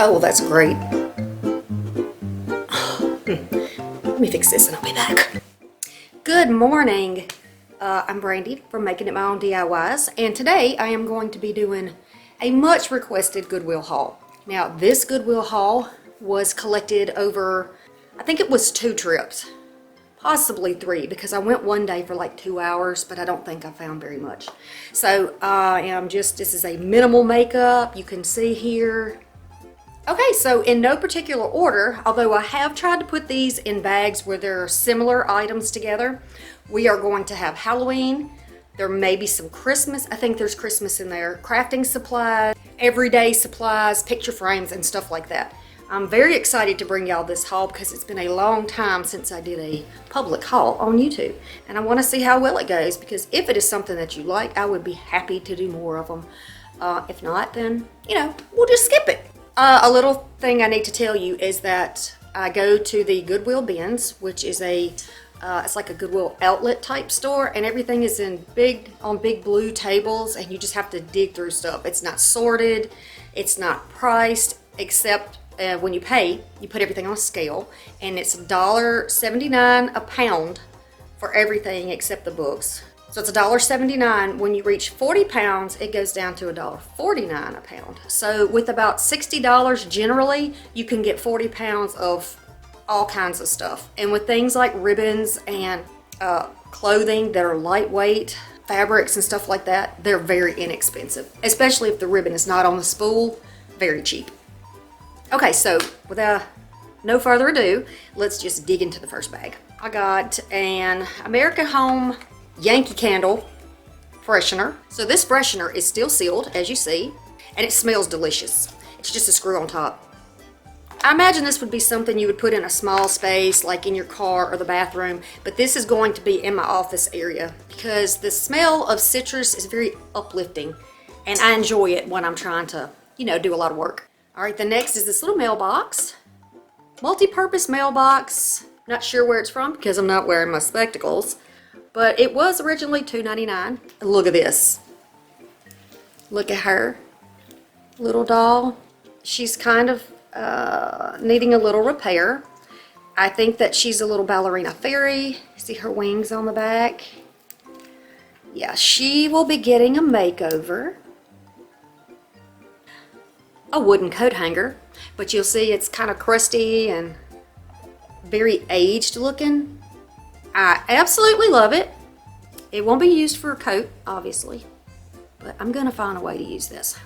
Oh, that's great. Let me fix this and I'll be back. Good morning. I'm Brandy from Making It My Own DIYs, and today I am going to be doing a much requested Goodwill haul. Now, this Goodwill haul was collected over, I think it was 2 trips, possibly 3, because I went one day for like 2 hours, but I don't think I found very much. So this is a minimal makeup, you can see here. Okay, so in no particular order, although I have tried to put these in bags where there are similar items together, we are going to have Halloween. There may be some Christmas. I think there's Christmas in there. Crafting supplies, everyday supplies, picture frames, and stuff like that. I'm very excited to bring y'all this haul because it's been a long time since I did a public haul on YouTube. And I want to see how well it goes, because if it is something that you like, I would be happy to do more of them. If not, then, we'll just skip it. A little thing I need to tell you is that I go to the Goodwill BINS, which is it's like a Goodwill outlet type store, and everything is on big blue tables, and you just have to dig through stuff. It's not sorted, it's not priced, except when you pay, you put everything on a scale, and it's $1.79 a pound for everything except the books. So it's $1.79. When you reach 40 pounds, it goes down to $1.49 a pound. So with about $60 generally, you can get 40 pounds of all kinds of stuff. And with things like ribbons and clothing that are lightweight, fabrics and stuff like that, they're very inexpensive. Especially if the ribbon is not on the spool, very cheap. Okay, so without no further ado, let's just dig into the first bag. I got an American Home Yankee Candle freshener. So this freshener is still sealed, as you see, and it smells delicious. It's just a screw on top. I imagine this would be something you would put in a small space, like in your car or the bathroom, but this is going to be in my office area because the smell of citrus is very uplifting, and I enjoy it when I'm trying to, do a lot of work. All right, the next is this little mailbox, multi-purpose mailbox. Not sure where it's from because I'm not wearing my spectacles. But it was originally $2.99. Look at this. Look at her. Little doll. She's kind of needing a little repair. I think that she's a little ballerina fairy. See her wings on the back? Yeah, she will be getting a makeover. A wooden coat hanger. But you'll see it's kind of crusty and very aged looking. I absolutely love it. It won't be used for a coat, obviously, but I'm gonna find a way to use this.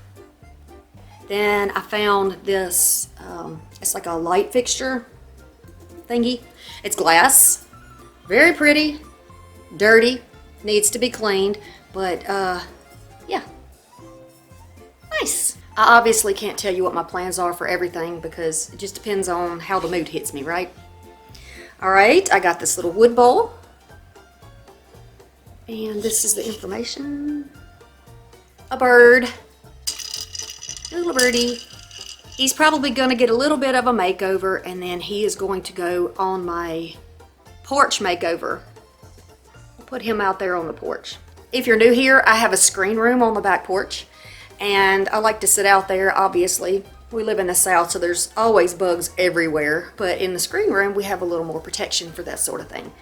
Then I found this, it's like a light fixture thingy. It's glass, very pretty, dirty, needs to be cleaned, but yeah, nice. I obviously can't tell you what my plans are for everything because it just depends on how the mood hits me, right? All right, I got this little wood bowl, and this is the information. A bird, little birdie. He's probably gonna get a little bit of a makeover, and then he is going to go on my porch makeover. I'll put him out there on the porch. If you're new here, I have a screen room on the back porch, and I like to sit out there, obviously. We live in the South, so there's always bugs everywhere, but in the screen room, we have a little more protection for that sort of thing.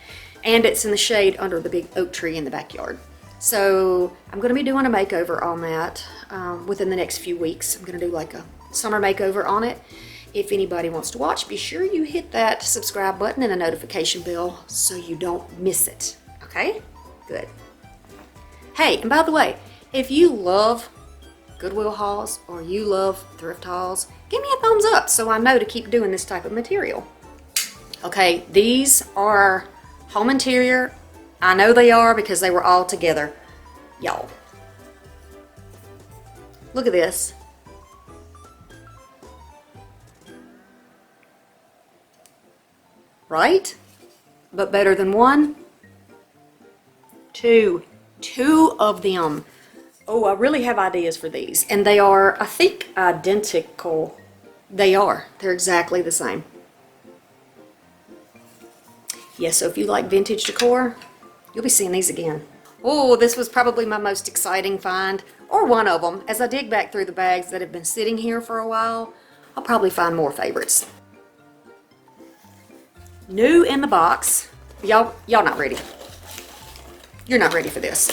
And it's in the shade under the big oak tree in the backyard. So I'm gonna be doing a makeover on that within the next few weeks. I'm gonna do like a summer makeover on it. If anybody wants to watch, be sure you hit that subscribe button and the notification bell so you don't miss it, okay? Good. Hey, and by the way, if you love Goodwill hauls or you love thrift hauls, give me a thumbs up so I know to keep doing this type of material. Okay, these are home interior. I know they are because they were all together. Y'all, look at this. Right? But better than one? Two of them. Oh, I really have ideas for these. And they are, I think, identical. They are. They're exactly the same. Yeah, so if you like vintage decor, you'll be seeing these again. Oh, this was probably my most exciting find, or one of them, as I dig back through the bags that have been sitting here for a while. I'll probably find more favorites. New in the box. Y'all not ready. You're not ready for this.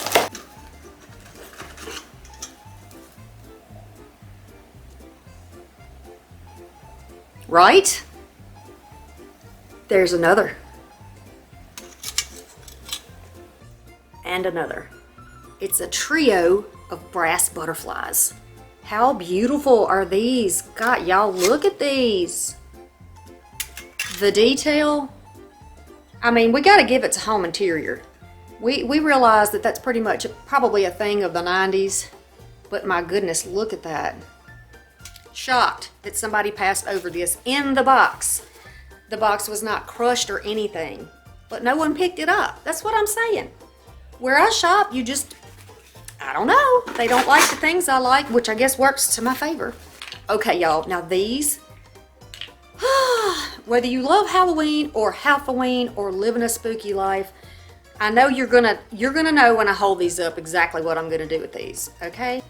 Right? There's another. And another. It's a trio of brass butterflies. How beautiful are these? God, y'all look at these. The detail. I mean, we got to give it to home interior. We realize that that's pretty much probably a thing of the 90s. But my goodness, look at that. Shocked that somebody passed over this in the box. The box was not crushed or anything. But no one picked it up. That's what I'm saying. Where I shop, you just, I don't know. They don't like the things I like, which I guess works to my favor. Okay, y'all. Now these, whether you love Halloween or Half-Halloween or living a spooky life, I know you're gonna know when I hold these up exactly what I'm gonna do with these, okay?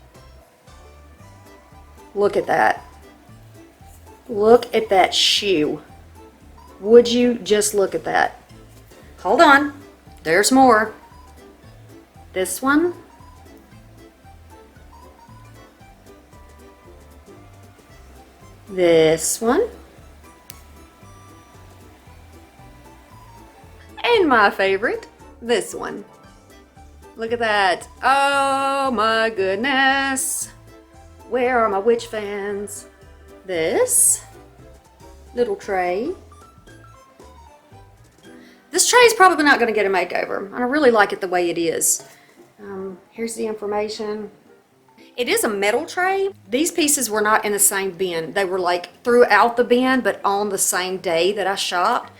Look at that. Look at that shoe. Would you just look at that? Hold on. There's more. This one. This one. And my favorite, this one. Look at that. Oh my goodness. Where are my witch fans? This little tray. This tray is probably not going to get a makeover. I really like it the way it is. Here's the information. It is a metal tray. These pieces were not in the same bin. They were like throughout the bin, but on the same day that I shopped.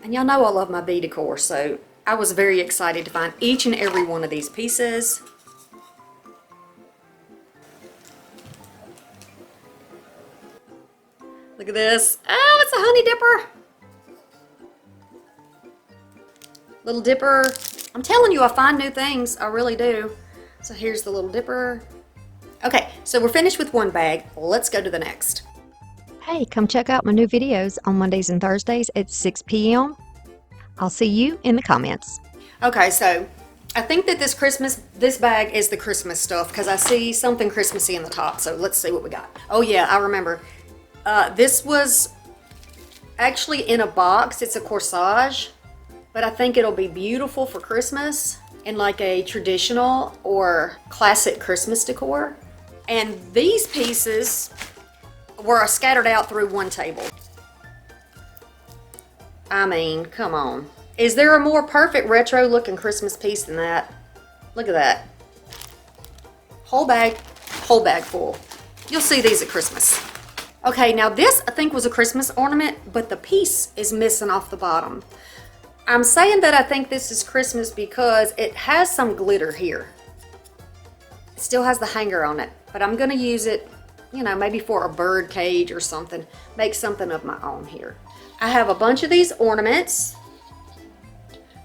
And y'all know I love my decor, so I was very excited to find each and every one of these pieces. Look at this. Oh, it's a honey dipper. Little dipper. I'm telling you, I find new things. I really do. So here's the little dipper. Okay, so we're finished with one bag. Let's go to the next. Hey, come check out my new videos on Mondays and Thursdays at 6 p.m. I'll see you in the comments. Okay, so I think that this bag is the Christmas stuff because I see something Christmassy in the top. So let's see what we got. Oh yeah, I remember. This was actually in a box. It's a corsage, but I think it'll be beautiful for Christmas in like a traditional or classic Christmas decor. And these pieces were scattered out through one table. I mean, come on. Is there a more perfect retro looking Christmas piece than that? Look at that. Whole bag full. You'll see these at Christmas. Okay, now this I think was a Christmas ornament, but the piece is missing off the bottom. I'm saying that I think this is Christmas because it has some glitter here. It still has the hanger on it, but I'm gonna use it, you know, maybe for a bird cage or something. Make something of my own here. I have a bunch of these ornaments.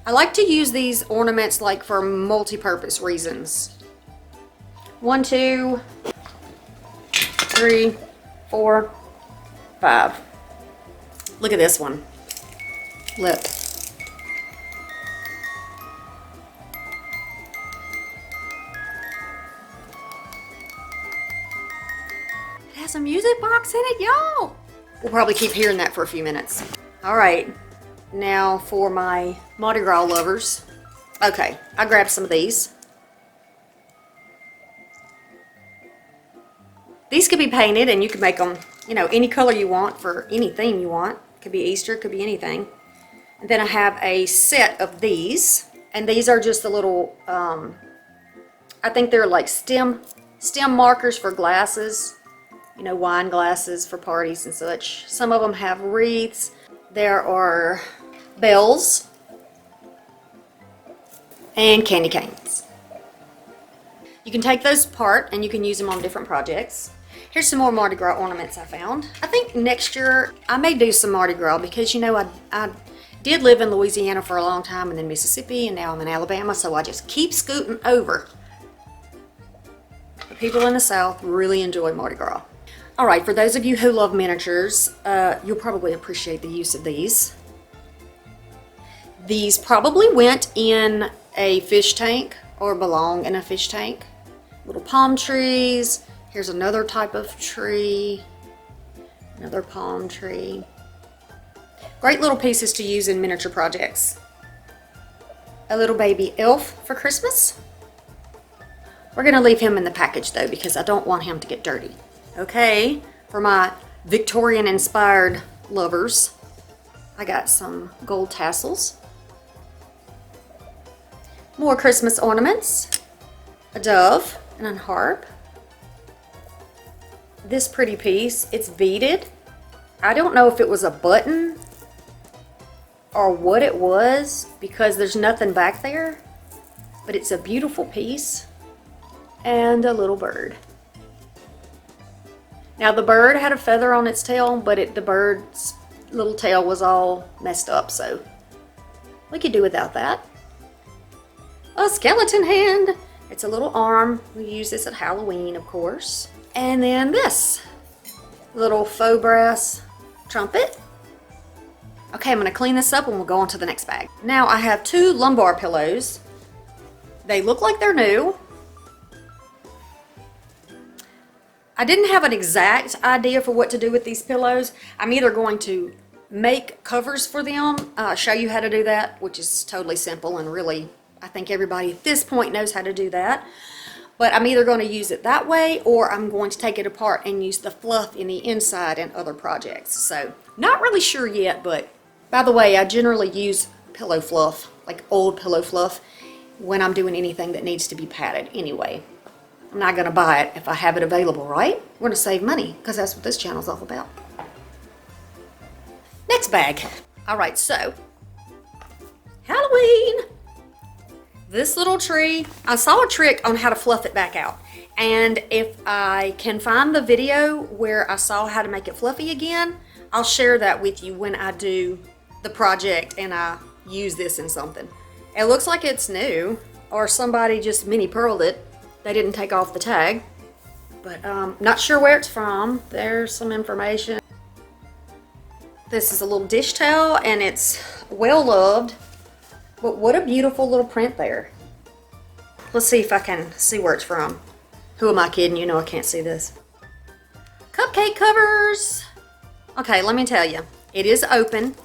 I like to use these ornaments like for multi-purpose reasons. 1, 2, 3, 4, 5. Look at this one. Look. It has a music box in it, y'all. We'll probably keep hearing that for a few minutes. All right, now for my Mardi Gras lovers. Okay, I grabbed some of these. These could be painted and you could make them, you know, any color you want for any theme you want. Could be Easter, could be anything. And then I have a set of these. And these are just the little, I think they're like stem markers for glasses. You know, wine glasses for parties and such. Some of them have wreaths. There are bells and candy canes. You can take those apart and you can use them on different projects. Here's some more Mardi Gras ornaments I found. I think next year I may do some Mardi Gras because, you know, I did live in Louisiana for a long time and then Mississippi, and now I'm in Alabama, so I just keep scooting over. The people in the South really enjoy Mardi Gras. All right, for those of you who love miniatures, you'll probably appreciate the use of these. These probably went in a fish tank or belong in a fish tank. Little palm trees. Here's another type of tree. Another palm tree. Great little pieces to use in miniature projects. A little baby elf for Christmas. We're gonna leave him in the package though because I don't want him to get dirty. Okay, for my Victorian inspired lovers, I got some gold tassels. More Christmas ornaments. A dove and a harp. This pretty piece, it's beaded. I don't know if it was a button or what it was because there's nothing back there, but it's a beautiful piece. And a little bird. Now the bird had a feather on its tail, but the bird's little tail was all messed up, so we could do without that. A skeleton hand. It's a little arm. We use this at Halloween, of course. And then this little faux brass trumpet. Okay, I'm gonna clean this up and we'll go on to the next bag. Now I have 2 lumbar pillows. They look like they're new. I didn't have an exact idea for what to do with these pillows. I'm either going to make covers for them, show you how to do that, which is totally simple and really, I think everybody at this point knows how to do that. But I'm either going to use it that way or I'm going to take it apart and use the fluff in the inside in other projects. So, not really sure yet, but by the way, I generally use pillow fluff, like old pillow fluff, when I'm doing anything that needs to be padded anyway. I'm not going to buy it if I have it available, right? We're going to save money because that's what this channel's all about. Next bag. All right, so Halloween. This little tree, I saw a trick on how to fluff it back out. And if I can find the video where I saw how to make it fluffy again, I'll share that with you when I do the project and I use this in something. It looks like it's new or somebody just mini pearled it. They didn't take off the tag, but not sure where it's from. There's some information. This is a little dish towel and it's well loved, but what a beautiful little print there. Let's see if I can see where it's from. Who am I kidding? You know I can't see this. Cupcake covers. Okay, let me tell you, it is open.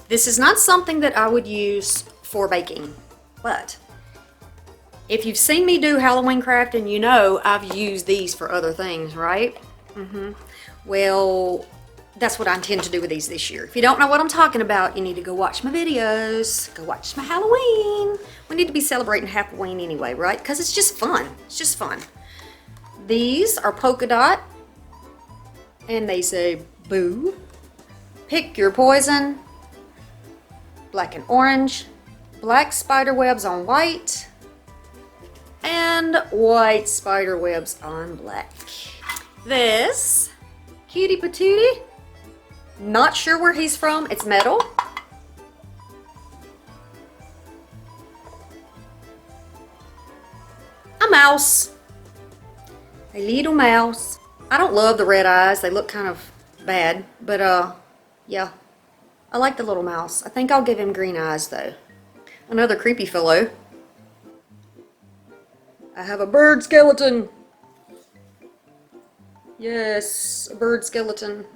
This is not something that I would use for baking, but if you've seen me do Halloween crafting, you know I've used these for other things, right? Well, that's what I intend to do with these this year. If you don't know what I'm talking about, you need to go watch my videos. Go watch my Halloween. We need to be celebrating Halloween anyway, right? Because it's just fun. It's just fun. These are polka dot. And they say, boo. Pick your poison. Black and orange. Black spider webs on white. And white spider webs on black. This cutie patootie, not sure where he's from. It's metal. A mouse. A little mouse. I don't love the red eyes. They look kind of bad, but yeah. I like the little mouse. I think I'll give him green eyes though. Another creepy fellow. I have a bird skeleton. Yes, a bird skeleton.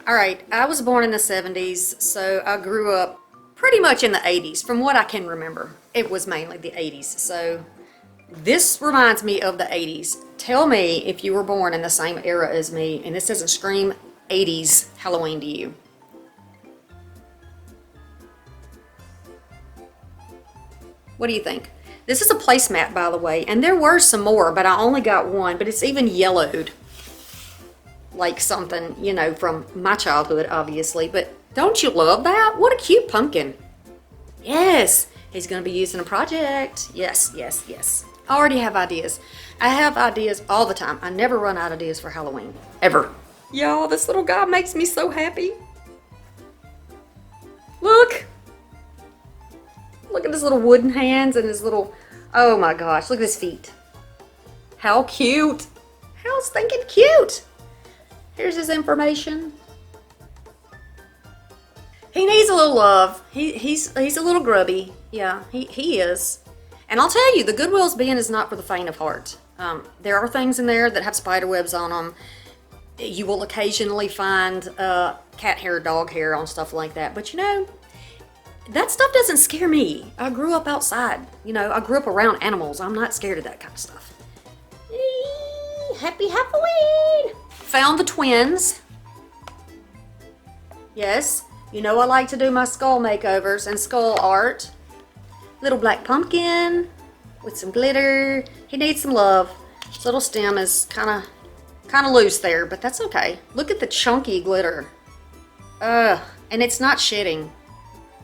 Alright, I was born in the 70s, so I grew up pretty much in the 80s. From what I can remember, it was mainly the 80s. So this reminds me of the 80s. Tell me if you were born in the same era as me, and this doesn't scream 80s Halloween to you. What do you think? This is a placemat, by the way, and there were some more, but I only got one, but it's even yellowed. Like something, you know, from my childhood, obviously, but don't you love that? What a cute pumpkin. Yes, he's going to be used in a project. Yes, yes, yes. I already have ideas. I have ideas all the time. I never run out of ideas for Halloween. Ever. Y'all, this little guy makes me so happy. Look. Look at his little wooden hands and his little, oh my gosh, look at his feet. How cute. How stinking cute. Here's his information. He needs a little love. He's a little grubby. Yeah, he is. And I'll tell you, the Goodwill's bin is not for the faint of heart. There are things in there that have spider webs on them. You will occasionally find cat hair, dog hair on stuff like that. But you know, that stuff doesn't scare me. I grew up outside. You know, I grew up around animals. I'm not scared of that kind of stuff. Happy Halloween! Found the twins. Yes, you know I like to do my skull makeovers and skull art. Little black pumpkin with some glitter. He needs some love. His little stem is kind of loose there, but that's okay. Look at the chunky glitter. And it's not shedding.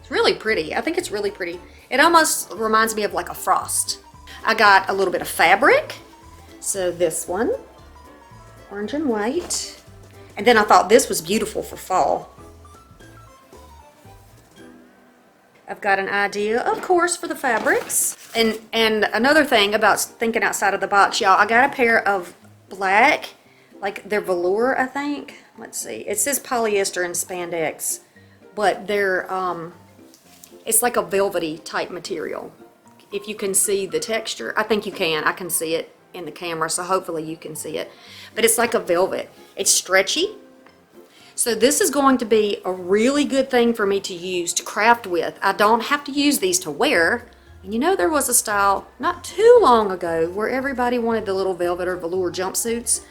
It's really pretty. I think it's really pretty. It almost reminds me of like a frost. I got a little bit of fabric. So this one, orange and white. And then I thought this was beautiful for fall. I've got an idea, of course, for the fabrics. And another thing about thinking outside of the box, y'all, I got a pair of black, like they're velour, I think. Let's see. It says polyester and spandex, but they're, it's like a velvety type material. If you can see the texture, I think you can. I can see it in the camera, so hopefully you can see it. But it's like a velvet. It's stretchy. So this is going to be a really good thing for me to use to craft with. I don't have to use these to wear. And you know, there was a style not too long ago where everybody wanted the little velvet or velour jumpsuits,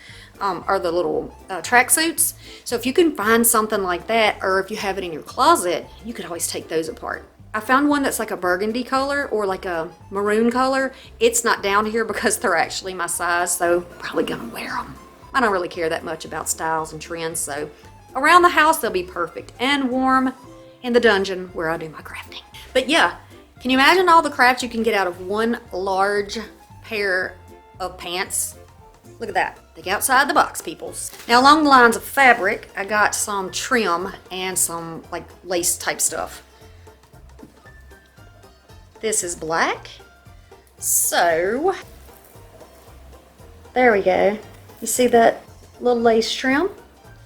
or the little tracksuits. So if you can find something like that, or if you have it in your closet, you could always take those apart. I found one that's like a burgundy color or like a maroon color. It's not down here because they're actually my size, so probably gonna wear them. I don't really care that much about styles and trends, so around the house they'll be perfect and warm in the dungeon where I do my crafting. But yeah, can you imagine all the crafts you can get out of one large pair of pants? Look at that. Think outside the box, peoples. Now along the lines of fabric, I got some trim and some like lace type stuff. This is black. So, there we go. You see that little lace trim?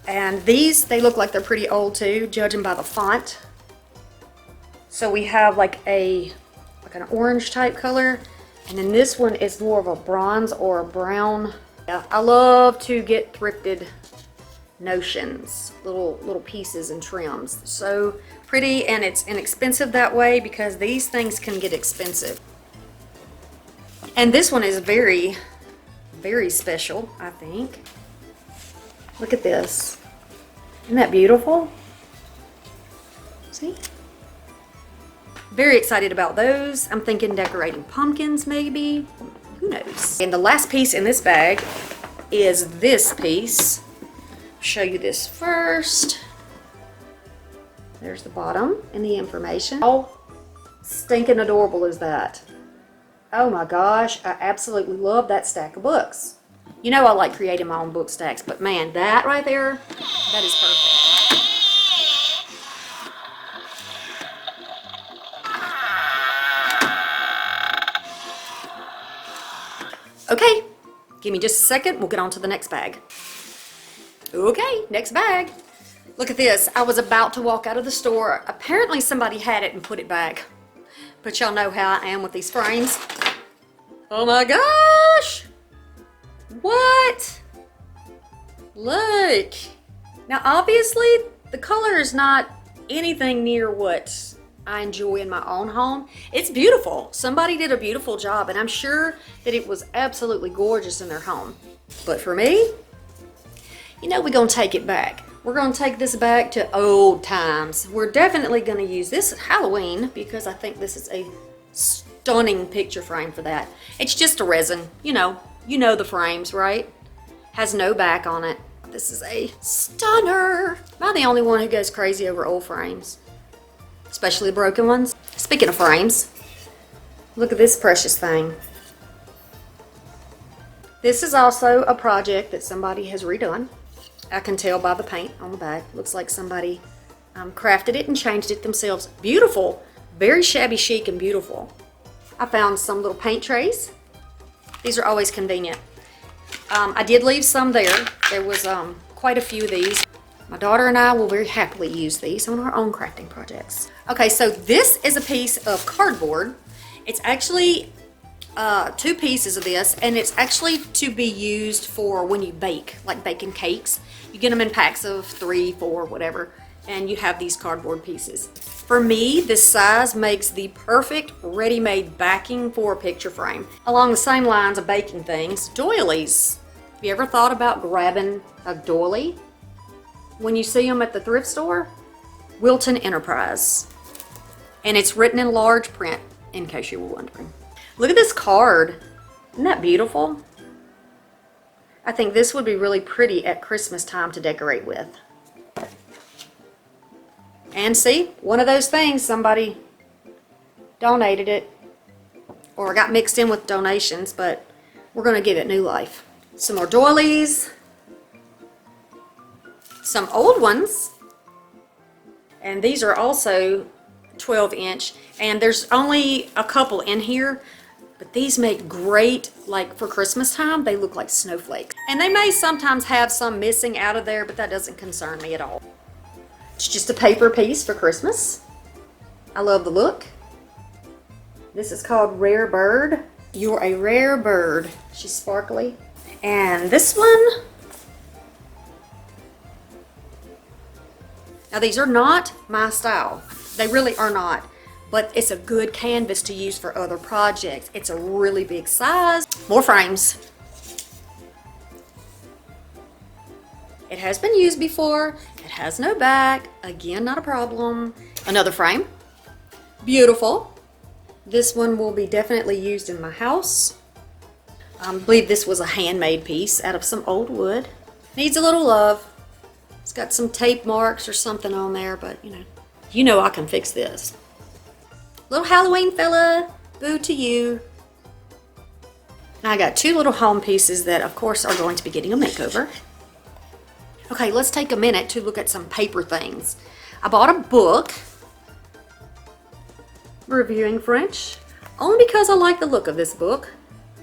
And these, they look like they're pretty old too, judging by the font. So we have like an orange type color. And then this one is more of a bronze or a brown. Yeah, I love to get thrifted notions, little pieces and trims. So pretty, and it's inexpensive that way because these things can get expensive. And this one is very, very special, I think. Look at this. Isn't that beautiful? See? Very excited about those. I'm thinking decorating pumpkins maybe. Who knows? And the last piece in this bag is this piece. Show you this first. There's the bottom and the information. How stinking adorable is that? Oh my gosh, I absolutely love that stack of books. You know I like creating my own book stacks, but man, that right there, that is perfect. Okay, give me just a second, we'll get on to the next bag. Okay, next bag. Look at this, I was about to walk out of the store. Apparently somebody had it and put it back. But y'all know how I am with these frames. Oh my gosh! What? Look. Now obviously the color is not anything near what I enjoy in my own home. It's beautiful. Somebody did a beautiful job, and I'm sure that it was absolutely gorgeous in their home. But for me, you know, we're gonna take it back. We're gonna take this back to old times. We're definitely gonna use this at Halloween because I think this is a stunning picture frame for that. It's just a resin, you know the frames, right? Has no back on it. This is a stunner. Am I the only one who goes crazy over old frames? Especially the broken ones. Speaking of frames, look at this precious thing. This is also a project that somebody has redone. I can tell by the paint on the back. Looks like somebody crafted it and changed it themselves. Beautiful. Very shabby chic and beautiful. I found some little paint trays. These are always convenient. I did leave some there. There was quite a few of these. My daughter and I will very happily use these on our own crafting projects. Okay, so this is a piece of cardboard. It's actually 2 pieces of this, and it's actually to be used for when you bake, like baking cakes. You get them in packs of 3, 4, whatever, and you have these cardboard pieces. For me, this size makes the perfect ready-made backing for a picture frame. Along the same lines of baking things, doilies. Have you ever thought about grabbing a doily when you see them at the thrift store? Wilton Enterprise. And it's written in large print, in case you were wondering. Look at this card. Isn't that beautiful? I think this would be really pretty at Christmas time to decorate with. And see, one of those things, somebody donated it, or got mixed in with donations, but we're going to give it new life. Some more doilies. Some old ones. And these are also 12-inch, and there's only a couple in here, but these make great, like for Christmas time, they look like snowflakes. And they may sometimes have some missing out of there, but that doesn't concern me at all. It's just a paper piece for Christmas. I love the look. This is called Rare Bird. You're a rare bird. She's sparkly. And this one, now these are not my style. They really are not. But it's a good canvas to use for other projects. It's a really big size. More frames. It has been used before. It has no back. Again, not a problem. Another frame. Beautiful. This one will be definitely used in my house. I believe this was a handmade piece out of some old wood. Needs a little love. It's got some tape marks or something on there, but you know I can fix this. Little Halloween fella, boo to you. Now I got 2 little home pieces that of course are going to be getting a makeover. Okay, let's take a minute to look at some paper things. I bought a book, Reviewing French, only because I like the look of this book,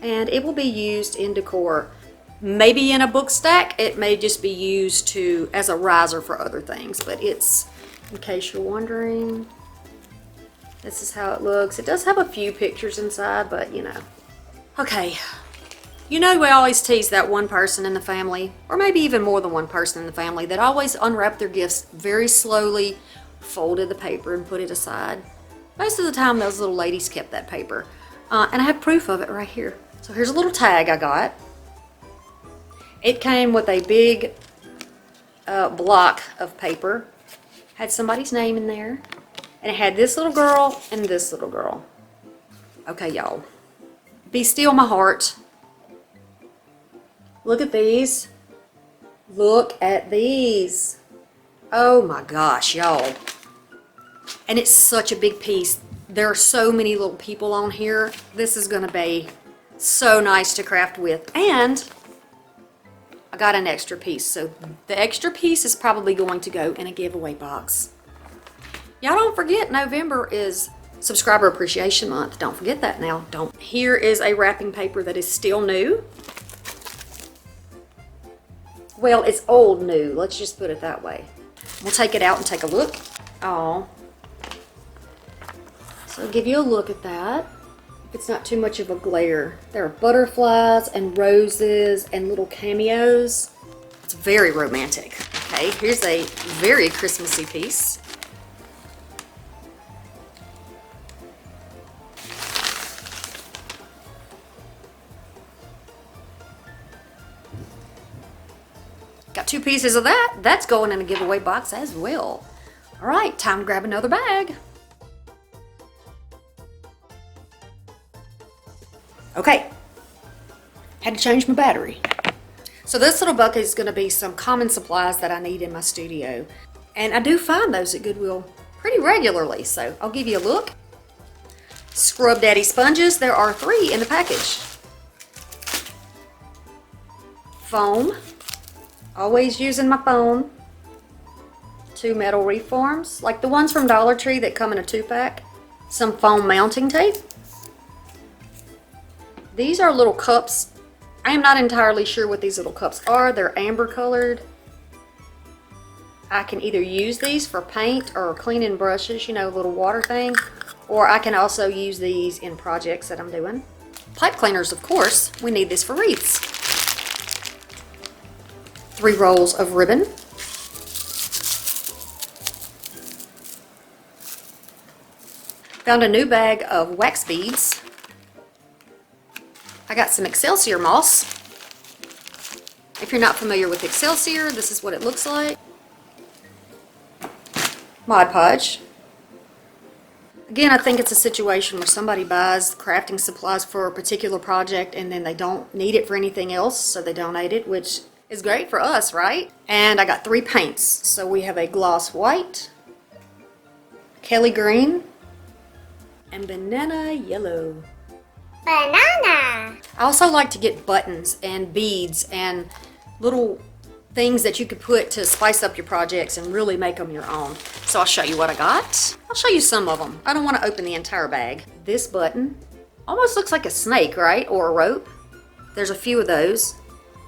and it will be used in decor. Maybe in a book stack. It may just be used as a riser for other things, but it's, in case you're wondering, this is how it looks. It does have a few pictures inside, but Okay, we always tease that one person in the family, or maybe even more than one person in the family, that always unwrapped their gifts very slowly, folded the paper and put it aside. Most of the time those little ladies kept that paper. And I have proof of it right here. So here's a little tag I got. It came with a big block of paper. Had somebody's name in there. And it had this little girl and this little girl. Okay, y'all. Be still my heart. Look at these. Look at these. Oh my gosh, y'all. And it's such a big piece. There are so many little people on here. This is going to be so nice to craft with. And I got an extra piece. So the extra piece is probably going to go in a giveaway box. Y'all don't forget, November is Subscriber Appreciation Month. Don't forget that now. Don't. Here is a wrapping paper that is still new. Well, it's old new. Let's just put it that way. We'll take it out and take a look. Oh. So I'll give you a look at that. If it's not too much of a glare. There are butterflies and roses and little cameos. It's very romantic. Okay, here's a very Christmassy piece. Got 2 pieces of that. That's going in a giveaway box as well. All right, time to grab another bag. Okay, had to change my battery. So this little bucket is going to be some common supplies that I need in my studio. And I do find those at Goodwill pretty regularly, so I'll give you a look. Scrub Daddy sponges, there are 3 in the package. Foam, always using my foam. 2 metal reforms, like the ones from Dollar Tree that come in a 2-pack. Some foam mounting tape. These are little cups. I am not entirely sure what these little cups are. They're amber colored. I can either use these for paint or cleaning brushes, you know, little water thing, or I can also use these in projects that I'm doing. Pipe cleaners, of course. We need this for wreaths. 3 rolls of ribbon. Found a new bag of wax beads. I got some Excelsior moss. If you're not familiar with Excelsior, this is what it looks like. Mod Podge. Again, I think it's a situation where somebody buys crafting supplies for a particular project and then they don't need it for anything else, so they donate it, which is great for us, right? And I got 3 paints. So we have a gloss white, Kelly green, and banana yellow. Banana! I also like to get buttons and beads and little things that you could put to spice up your projects and really make them your own. So I'll show you what I got. I'll show you some of them. I don't want to open the entire bag. This button almost looks like a snake, right? Or a rope. There's a few of those.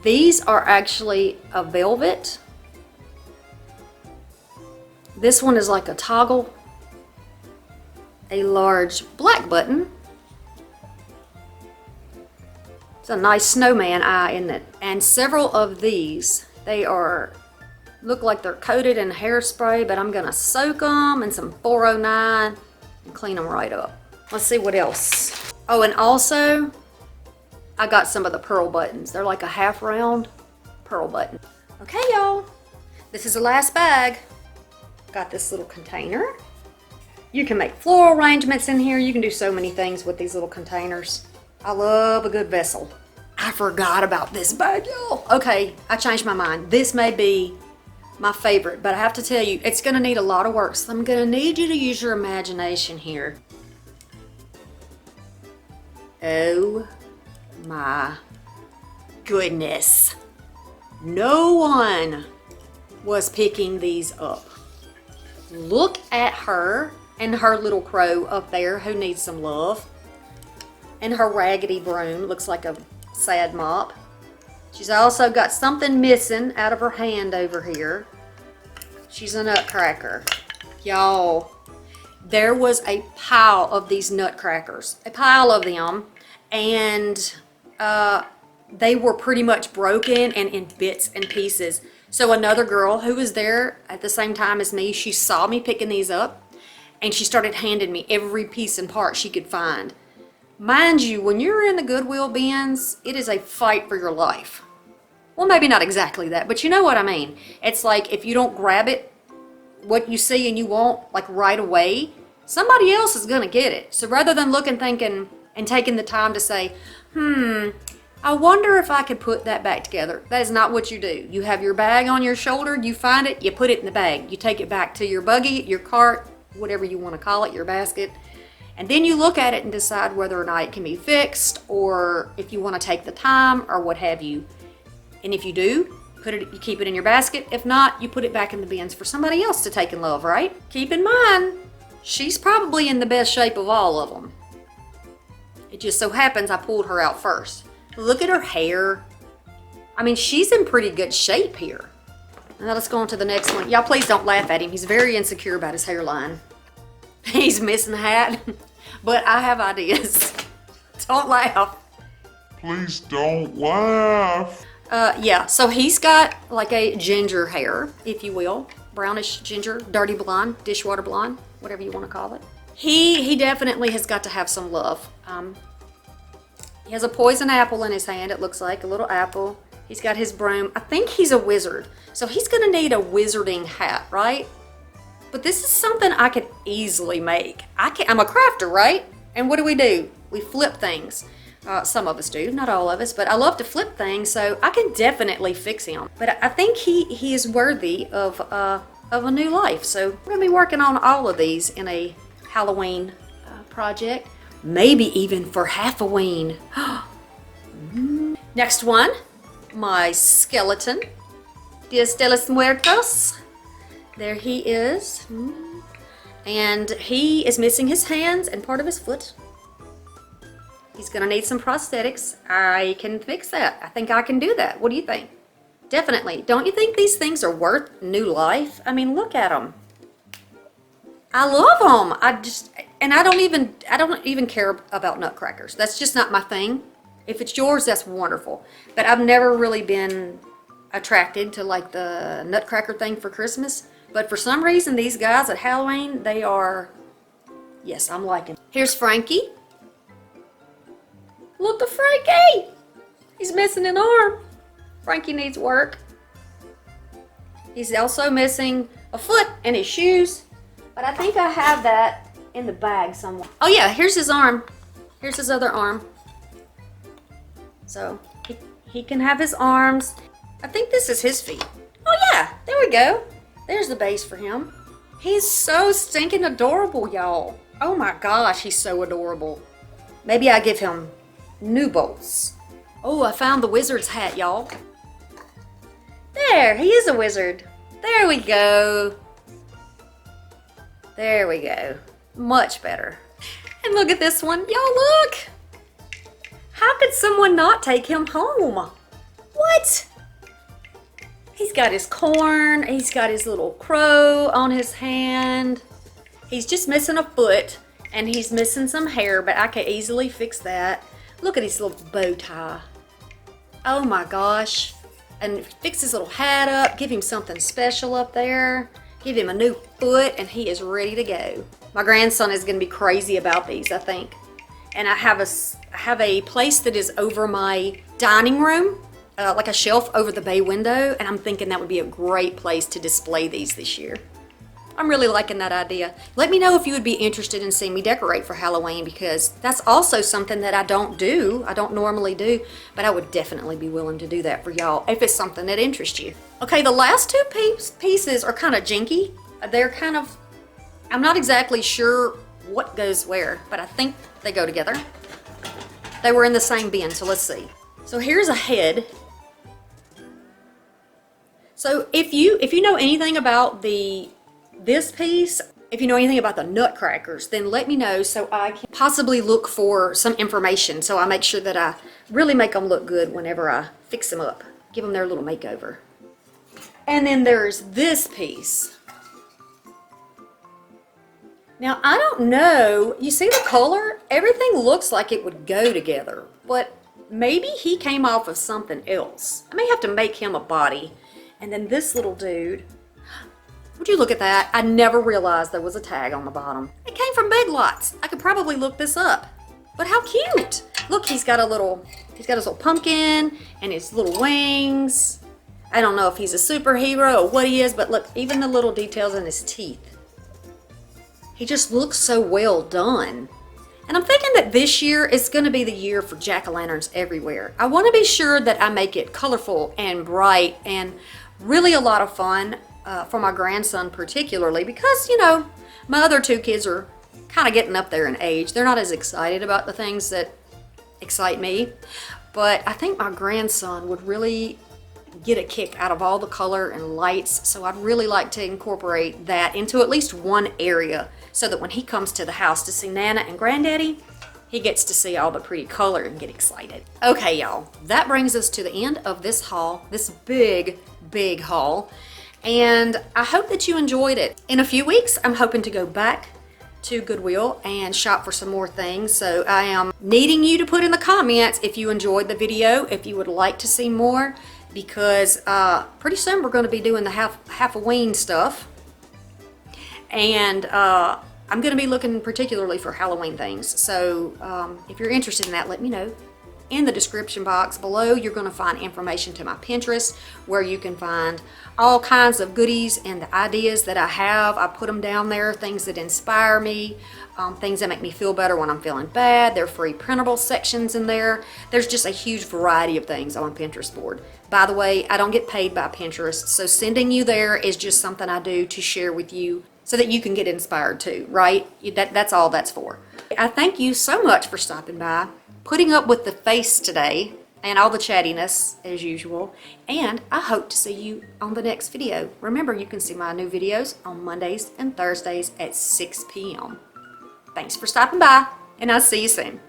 These are actually a velvet. This one is like a toggle. A large black button. It's a nice snowman eye, isn't it? And several of these, they look like they're coated in hairspray, but I'm gonna soak them in some 409 and clean them right up. Let's see what else. Oh, and also, I got some of the pearl buttons. They're like a half round pearl button. Okay, y'all, this is the last bag. Got this little container. You can make floral arrangements in here. You can do so many things with these little containers. I love a good vessel. I forgot about this bag, y'all. Okay, I changed my mind. This may be my favorite, but I have to tell you, it's gonna need a lot of work, so I'm gonna need you to use your imagination here. Oh my goodness. No one was picking these up. Look at her and her little crow up there who needs some love. And her raggedy broom looks like a sad mop. She's also got something missing out of her hand over here. She's a nutcracker. Y'all, there was a pile of these nutcrackers. A pile of them. And they were pretty much broken and in bits and pieces. So another girl who was there at the same time as me, she saw me picking these up. And she started handing me every piece and part she could find. Mind you, when you're in the Goodwill bins, it is a fight for your life. Well, maybe not exactly that, but you know what I mean. It's like if you don't grab it, what you see and you want, like right away, somebody else is gonna get it. So rather than looking, thinking, and taking the time to say, I wonder if I could put that back together. That is not what you do. You have your bag on your shoulder, you find it, you put it in the bag. You take it back to your buggy, your cart, whatever you want to call it, your basket. And then you look at it and decide whether or not it can be fixed, or if you want to take the time, or what have you. And if you do, you keep it in your basket. If not, you put it back in the bins for somebody else to take and love, right? Keep in mind, she's probably in the best shape of all of them. It just so happens I pulled her out first. Look at her hair. I mean, she's in pretty good shape here. Now let's go on to the next one. Y'all please don't laugh at him. He's very insecure about his hairline. He's missing a hat, but I have ideas. Don't laugh. Please don't laugh. Yeah, so he's got like a ginger hair, if you will. Brownish ginger, dirty blonde, dishwater blonde, whatever you want to call it. He definitely has got to have some love. He has a poison apple in his hand, it looks like, a little apple. He's got his broom. I think he's a wizard. So he's gonna need a wizarding hat, right? But this is something I could easily make. I'm a crafter, right? And what do? We flip things. Some of us do, not all of us, but I love to flip things, so I can definitely fix him. But I think he is worthy of a new life. So we're gonna be working on all of these in a Halloween project. Maybe even for Half-a-ween. Next one. My skeleton, Dias de los Muertos. There he is. And he is missing his hands and part of his foot. He's gonna need some prosthetics. I can fix that. I think I can do that. What do you think? Definitely. Don't you think these things are worth new life? I mean, look at them. I love them. I don't even care about nutcrackers. That's just not my thing. If it's yours, that's wonderful. But I've never really been attracted to like the nutcracker thing for Christmas. But for some reason, these guys at Halloween, they are, yes, I'm liking. Here's Frankie. Look at Frankie. He's missing an arm. Frankie needs work. He's also missing a foot and his shoes. But I think I have that in the bag somewhere. Oh yeah, here's his arm. Here's his other arm. So he can have his arms. I think this is his feet. Oh yeah, there we go. There's the base for him. He's so stinking adorable, y'all. Oh my gosh, he's so adorable. Maybe I give him new bolts. Oh, I found the wizard's hat, y'all. There, he is a wizard. There we go. There we go. Much better. And look at this one. Y'all look. How could someone not take him home? What? He's got his corn. He's got his little crow on his hand. He's just missing a foot and he's missing some hair, but I can easily fix that. Look at his little bow tie. Oh my gosh. And fix his little hat up, give him something special up there, give him a new foot, and he is ready to go. My grandson is gonna be crazy about these, I think. And I have a place that is over my dining room, like a shelf over the bay window, and I'm thinking that would be a great place to display these this year. I'm really liking that idea. Let me know if you would be interested in seeing me decorate for Halloween, because that's also something that I don't normally do, but I would definitely be willing to do that for y'all if it's something that interests you. Okay, the last two pieces are kind of jinky. They're kind of, I'm not exactly sure what goes where, but I think they go together. They were in the same bin, so let's see. So here's a head. So if you know anything about this piece, if you know anything about the nutcrackers, then let me know so I can possibly look for some information so I make sure that I really make them look good whenever I fix them up. Give them their little makeover. And then there's this piece. Now I don't know, you see the color? Everything looks like it would go together, but maybe he came off of something else. I may have to make him a body. And then this little dude, would you look at that? I never realized there was a tag on the bottom. It came from Big Lots. I could probably look this up. But how cute. Look, he's got his little pumpkin and his little wings. I don't know if he's a superhero or what he is, but look, even the little details in his teeth. He just looks so well done. And I'm thinking that this year is going to be the year for jack-o'-lanterns everywhere. I want to be sure that I make it colorful and bright and really a lot of fun. For my grandson particularly, because you know my other two kids are kind of getting up there in age. They're not as excited about the things that excite me, but I think my grandson would really get a kick out of all the color and lights, so I'd really like to incorporate that into at least one area so that when he comes to the house to see Nana and Granddaddy, he gets to see all the pretty color and get excited. Okay y'all, that brings us to the end of this haul, this big haul. And I hope that you enjoyed it. In a few weeks, I'm hoping to go back to Goodwill and shop for some more things. So I am needing you to put in the comments if you enjoyed the video, if you would like to see more, because pretty soon we're going to be doing the Halloween stuff. And I'm going to be looking particularly for Halloween things. So if you're interested in that, let me know. In the description box below, you're going to find information to my Pinterest where you can find all kinds of goodies and the ideas that I have. I put them down there, things that inspire me, things that make me feel better when I'm feeling bad. There are free printable sections in there. There's just a huge variety of things on my Pinterest board. By the way, I don't get paid by Pinterest, so sending you there is just something I do to share with you so that you can get inspired too, right? That's all that's for. I thank you so much for stopping by, putting up with the face today and all the chattiness as usual, and I hope to see you on the next video. Remember, you can see my new videos on Mondays and Thursdays at 6 p.m. Thanks for stopping by, and I'll see you soon.